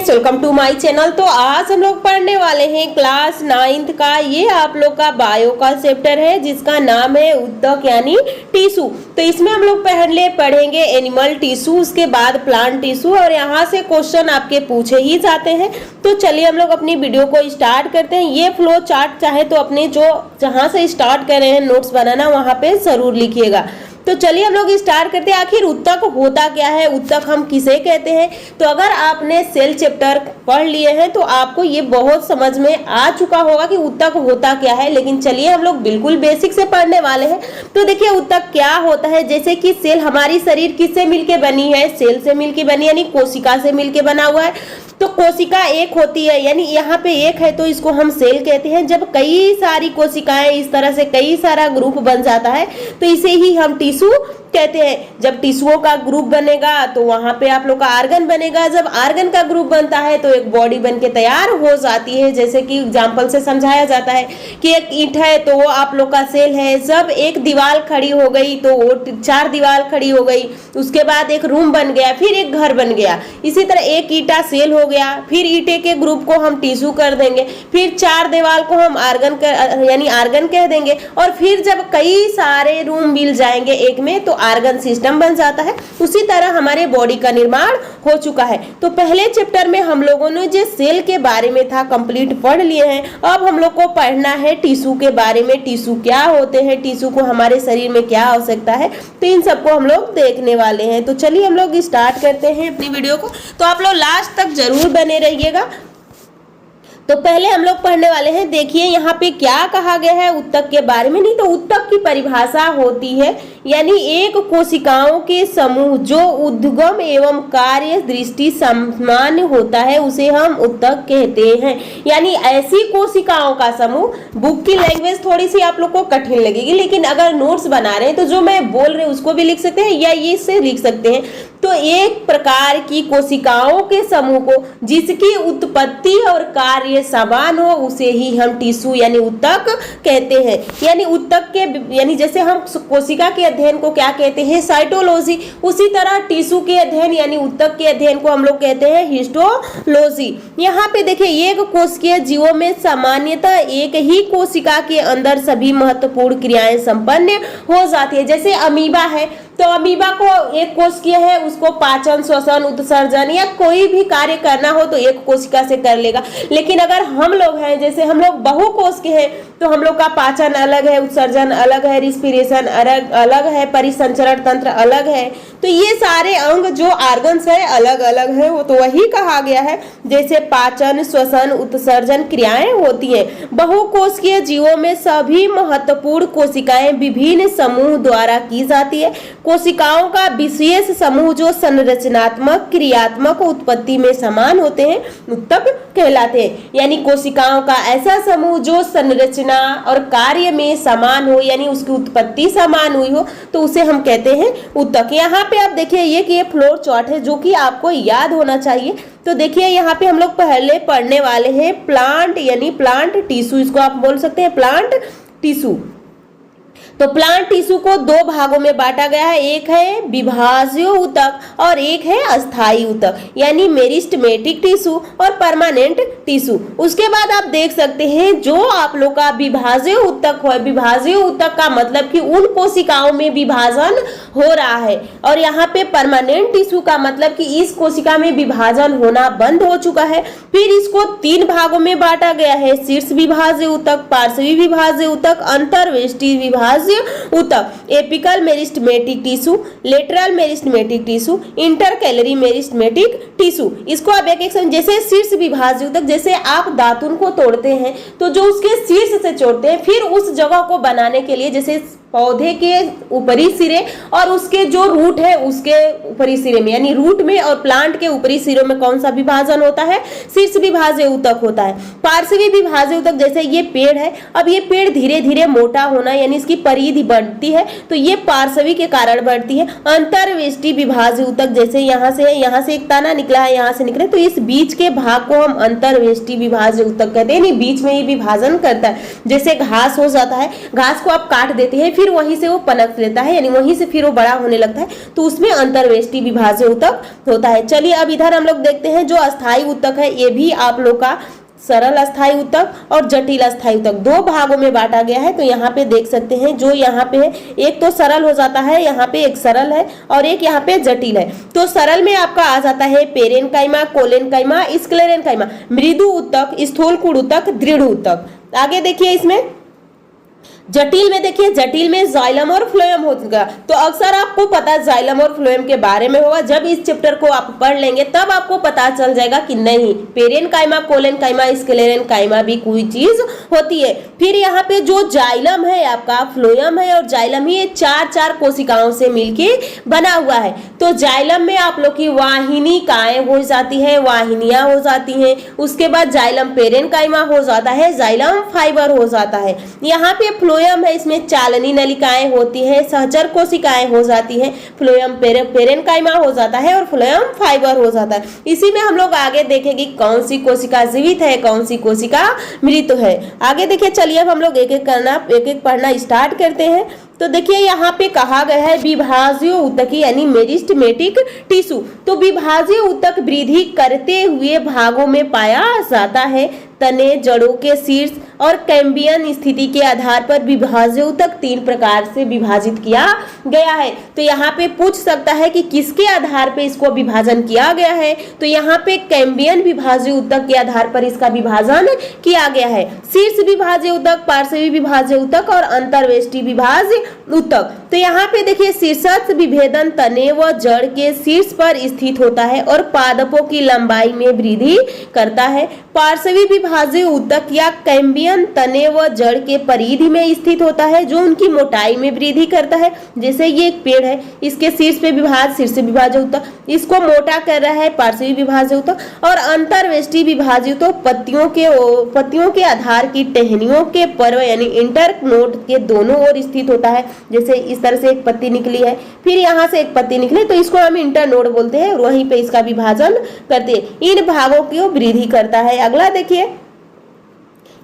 Friends, welcome to my channel. तो आज हम लोग पढ़ने वाले हैं क्लास 9th का, ये आप लोग का बायो का चैप्टर है जिसका नाम है उत्तक यानी टिश्यू। तो इसमें हम लोग पहले पढ़ेंगे एनिमल टिश्यू, उसके बाद प्लांट टिश्यू और यहाँ से क्वेश्चन आपके पूछे ही जाते हैं। तो चलिए हम लोग अपनी वीडियो को स्टार्ट करते हैं। ये फ्लो चार्ट चाहे तो अपने जो जहाँ से स्टार्ट कर रहे हैं नोट्स बनाना वहाँ पे जरूर लिखिएगा। तो चलिए हम लोग स्टार्ट करते हैं। आखिर उत्तक होता क्या है, उत्तक हम किसे कहते हैं? तो अगर आपने सेल चैप्टर पढ़ लिए हैं तो आपको ये बहुत समझ में आ चुका होगा कि उत्तक होता क्या है, लेकिन चलिए हम लोग बिल्कुल बेसिक से पढ़ने वाले हैं। तो देखिए उत्तक क्या होता है। जैसे कि सेल, हमारी शरीर किससे मिलके बनी है? सेल से मिलके बनी यानी कोशिका से मिलके बना हुआ है। तो कोशिका एक होती है, यानी यहाँ पे एक है तो इसको हम सेल कहते हैं। जब कई सारी कोशिकाएं इस तरह से कई सारा ग्रुप बन जाता है तो इसे ही हम टिश्यू कहते हैं। जब टिश्यूओं का ग्रुप बनेगा तो वहां पे आप लोग का आर्गन बनेगा। जब आर्गन का ग्रुप बनता है तो एक बॉडी बन के तैयार हो जाती है। जैसे कि एग्जाम्पल से समझाया जाता है कि एक ईंट है तो वो आप लोग का सेल है। जब एक दीवार खड़ी हो गई तो वो 4 दीवार खड़ी हो गई, उसके बाद एक रूम बन गया, फिर एक घर बन गया। इसी तरह एक ईंटा सेल हो गया, फिर ईंटे के ग्रुप को हम टिश्यू कर देंगे, फिर 4 दीवार को हम आर्गन यानी आर्गन कह देंगे, और फिर जब कई सारे रूम मिल जाएंगे एक में तो आर्गन सिस्टम बन जाता है। उसी तरह हमारे बॉडी का निर्माण हो चुका है। तो पहले चैप्टर में हम लोगों ने जो सेल के बारे में था कंप्लीट पढ़ लिए हैं। अब हम लोग को पढ़ना है टिश्यू के बारे में। टिश्यू क्या होते हैं, टिश्यू को हमारे शरीर में क्या आवश्यकता है, तो इन सबको हम लोग देखने वाले हैं। तो चलिए हम लोग स्टार्ट करते हैं अपनी वीडियो को। तो आप लोग लास्ट तक जरूर बने रहिएगा। तो पहले हम लोग पढ़ने वाले हैं। देखिए यहाँ पे क्या कहा गया है उत्तक के बारे में। नहीं तो उत्तक की परिभाषा होती है यानी एक कोशिकाओं के समूह जो उद्गम एवं कार्य दृष्टि सामान्य होता है उसे हम उत्तक कहते हैं। यानी ऐसी कोशिकाओं का समूह। बुक की लैंग्वेज थोड़ी सी आप लोग को कठिन लगेगी, लेकिन अगर नोट्स बना रहे हैं तो जो मैं बोल रहे हैं उसको भी लिख सकते हैं या ये इससे लिख सकते हैं। तो एक प्रकार की कोशिकाओं के समूह को जिसकी उत्पत्ति और कार्य समान हो उसे ही हम टिश्यू यानी उत्तक कहते हैं। यानी उत्तक के यानी जैसे हम कोशिका के अध्ययन को क्या कहते हैं? साइटोलॉजी। उसी तरह टिश्यू के अध्ययन यानी उत्तक के अध्ययन को हम लोग कहते हैं हिस्टोलॉजी। यहाँ पे देखिए एक कोशिकीय जीवों में सामान्यतः एक ही कोशिका के अंदर सभी महत्वपूर्ण क्रियाएं संपन्न हो जाती है। जैसे अमीबा है तो अमीबा को एक कोशिकीय है, उसको पाचन, श्वसन, उत्सर्जन या कोई भी कार्य करना हो तो एक कोशिका से कर लेगा। लेकिन अगर हम लोग हैं, जैसे हम लोग बहुकोशिकीय हैं, तो हम लोग का पाचन अलग है, उत्सर्जन अलग है, रिस्पिरेशन अलग है, परिसंचरण तंत्र अलग है। तो ये सारे अंग जो आर्गन्स है अलग अलग है। वो तो वही कहा गया है जैसे पाचन, श्वसन, उत्सर्जन क्रियाएं होती है। बहुकोशिकीय जीवों में सभी महत्वपूर्ण कोशिकाएं विभिन्न समूह द्वारा की जाती है। कोशिकाओं का विशेष समूह जो संरचनात्मक, क्रियात्मक उत्पत्ति में समान होते हैं उत्तक कहलाते हैं। यानी कोशिकाओं का ऐसा समूह जो संरचना और कार्य में समान हो यानी उसकी उत्पत्ति समान हुई हो तो उसे हम कहते हैं उत्तक। यहाँ पे आप देखिए ये फ्लोर चार्ट है जो कि आपको याद होना चाहिए। तो देखिए यहाँ पे हम लोग पहले पढ़ने वाले हैं प्लांट यानी प्लांट टिश्यू। इसको आप बोल सकते हैं प्लांट टिश्यू। तो प्लांट टिश्यू को 2 भागों में बांटा गया है। एक है विभाज्य उत्तक और एक है अस्थायी उत्तक यानी मेरिस्टेमेटिक टिश्यू और परमानेंट टिश्यू। उसके बाद आप देख सकते हैं जो आप लोग का विभाज्य उत्तक है, विभाज्य उत्तक का मतलब कि उन कोशिकाओं में विभाजन हो रहा है, और यहाँ पे परमानेंट टिश्यू का मतलब कि इस कोशिका में विभाजन होना बंद हो चुका है। फिर इसको 3 भागों में बांटा गया है, शीर्ष विभाज्य उत्तक, पार्श्वी विभाज्य उत्तक, अंतर्वेष्टि विभाज्य उत्तक, apical meristematic tissue, lateral meristematic tissue, intercalary meristematic tissue. इसको आप एक समझ। जैसे शीर्ष विभाज्य उत्तक, जैसे आप दातुन को तोड़ते हैं तो जो उसके शीर्ष से जोड़ते हैं, फिर उस जगह को बनाने के लिए जैसे पौधे के ऊपरी सिरे और उसके जो रूट है उसके ऊपरी सिरे में यानी रूट में और प्लांट के ऊपरी सिरों में कौन सा विभाजन होता है? शीर्ष विभाज्य उत्तक होता है। पार्श्वी विभाज्य उत्तक, जैसे ये पेड़ है, अब ये पेड़ धीरे धीरे मोटा होना यानी इसकी परिधि बढ़ती है तो ये पार्श्वी के कारण बढ़ती है। अंतर्वेष्टि विभाज्य उत्तक, जैसे यहाँ से एक तना निकला है, यहाँ से निकले तो इस बीच के भाग को हम अंतर्वेष्टि विभाज्य उत्तक कहते हैं। बीच में ये विभाजन करता है। जैसे घास हो जाता है, घास को आप काट देते हैं, फिर फिर वहीं से वो पनप लेता है, यानी वहीं से फिर वो बड़ा होने लगता है, तो उसमें अंतर्वेष्टि विभाज्य ऊतक होता है। चलिए अब इधर हम लोग देखते हैं जो अस्थायी ऊतक है, ये भी आप लोग का सरल अस्थायी ऊतक और जटिल अस्थायी ऊतक दो भागों में बांटा गया है। तो यहाँ पे देख सकते हैं जो यहाँ पे है, एक तो सरल हो जाता है, यहाँ पे एक सरल है और एक यहाँ पे जटिल है। तो सरल में आपका आ जाता है पेरेनकाइमा, कोलेनकाइमा, स्क्लेरेनकाइमा, मृदु ऊतक, स्थूलकुड़ ऊतक, दृढ़ ऊतक। आगे देखिए इसमें जटिल में, देखिए जटिल में जाइलम और फ्लोएम होगा। तो अक्सर आपको पता जाइलम और फ्लोएम के बारे में होगा, जब इस चैप्टर को आप पढ़ लेंगे तब आपको पता चल जाएगा कि नहीं पेरेनकाइमा, कोलेनकाइमा, स्क्लेरेनकाइमा भी कोई चीज होती है। फिर यहाँ पे जो जाइलम है आपका, फ्लोएम है और जाइलम ही, ये चार कोशिकाओं से मिलके बना हुआ है। तो जाइलम में आप लोग की वाहिनिकाएं हो जाती है, वाहिनियां हो जाती हैं, उसके बाद जाइलम पेरेनकाइमा हो जाता है, जाइलम फाइबर हो जाता है। यहाँ पे फ्लोएम है, इसमें चालनी नलिकाएं होती है, सहचर कोशिकाएं हो जाती हैं, फ्लोएम पेरेनकाइमा हो जाता है और फ्लोएम फाइबर हो जाता है। इसी में हम लोग आगे देखेंगे कौन सी कोशिका जीवित है, कौन सी कोशिका मृत है। आगे देखिए, चलिए अब हम लोग एक एक पढ़ना स्टार्ट करते हैं। तो देखिए यहाँ पे कहा गया है विभाज्य ऊतकी यानी मेरिस्टेमेटिक टिश्यू। तो विभाज्य ऊतक वृद्धि करते हुए भागों में पाया जाता है। तने, जड़ों के शीर्ष और कैम्बियन स्थिति के आधार पर विभाज्य ऊतक 3 प्रकार से विभाजित किया गया है। तो यहाँ पे पूछ सकता है कि किसके आधार पे इसको विभाजन किया गया है। तो यहाँ पे कैम्बियन विभाज्य ऊतक के आधार पर इसका विभाजन किया गया है। शीर्ष विभाज्य ऊतक, पार्श्वी विभाज्य ऊतक और अंतर्वेष्टि विभाज्य ऊतक। तो यहाँ पे देखिए शीर्षस्थ विभेदन तने व जड़ के शीर्ष पर स्थित होता है और पादपों की लंबाई में वृद्धि करता है। पार्श्वी विभाज्य ऊतक या कैम्बियन तने व जड़ के परिधि में स्थित होता है, जो उनकी मोटाई में वृद्धि करता है। जैसे ये एक पेड़ है, इसके शीर्ष पे शीर्ष विभाज्य ऊतक, इसको मोटा कर रहा है पार्श्वी विभाज्य ऊतक। और अंतर्वेष्टि विभाज्य ऊतक पत्तियों के आधार की टहनियों के पर्व यानी इंटरनोड के दोनों ओर स्थित होता है। जैसे इस तरह से एक पत्ती निकली है, फिर यहाँ से एक पत्ती निकली, तो इसको हम इंटरनोड बोलते हैं, वहीं पे इसका विभाजन करते हैं। इन भागों की वृद्धि करता है। अगला देखिए,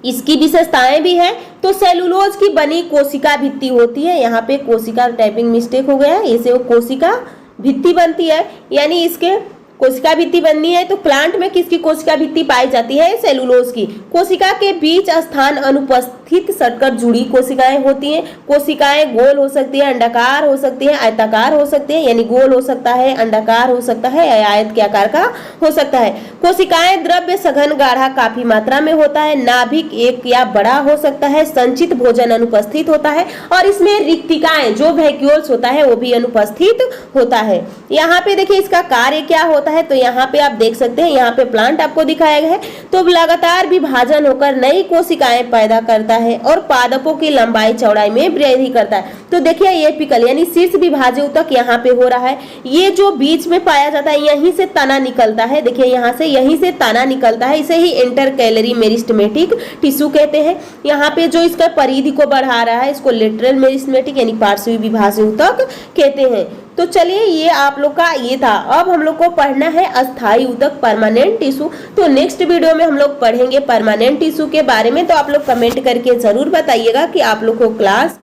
इसकी विशेषताएं भी है। तो सेलुलोज की बनी कोशिका भित्ति होती है। यहाँ पे कोशिका टाइपिंग मिस्टेक हो गया है, इसे वो कोशिका भित्ति बनती है, यानी इसके कोशिका भित्ति बननी है। तो प्लांट में किसकी कोशिका भित्ति पाई जाती है? सेलुलोज की। कोशिका के बीच स्थान अनुपस्थित सटकर जुड़ी कोशिकाएं होती हैं। कोशिकाएं गोल हो सकती है, अंडाकार हो सकती है, आयताकार हो सकती है, यानी गोल हो सकता है, अंडाकार हो सकता है, आयत के आकार का हो सकता है। कोशिकाएं द्रव्य सघन गाढ़ा काफी मात्रा में होता है। नाभिक एक या बड़ा हो सकता है। संचित भोजन अनुपस्थित होता है और इसमें रिक्तिकाएं जो वैक्यूल्स होता है वो भी अनुपस्थित होता है। यहाँ पे देखिए इसका कार्य क्या होता है। तो यहाँ पे आप देख सकते हैं, यहाँ पे प्लांट आपको दिखाया गया है। तो लगातार विभाजन होकर नई कोशिकाएं पैदा करता है और पादपों की लंबाई चौड़ाई में वृद्धि करता है। तो देखिए ये एपिकल यानी शीर्ष विभाज्य ऊतक यहाँ पे हो रहा है। ये जो बीच में पाया जाता है, यहीं से तना निकलता है। देखिए यहाँ से, यहीं से तना निकलता है। इसे ही इंटरकैलरी मेरिस्टेमेटिक टिश्यू कहते हैं। यहाँ पे जो इसका परिधि को बढ़ा रहा है, इसको लेटरल मेरिस्टेमेटिक यानी पार्श्वी विभाज्य ऊतक कहते हैं। तो चलिए ये आप लोग का ये था। अब हम लोग को पढ़ना है अस्थायी ऊतक, परमानेंट टिश्यू। तो नेक्स्ट वीडियो में हम लोग पढ़ेंगे परमानेंट टिश्यू के बारे में। तो आप लोग कमेंट करके जरूर बताइएगा कि आप लोग को क्लास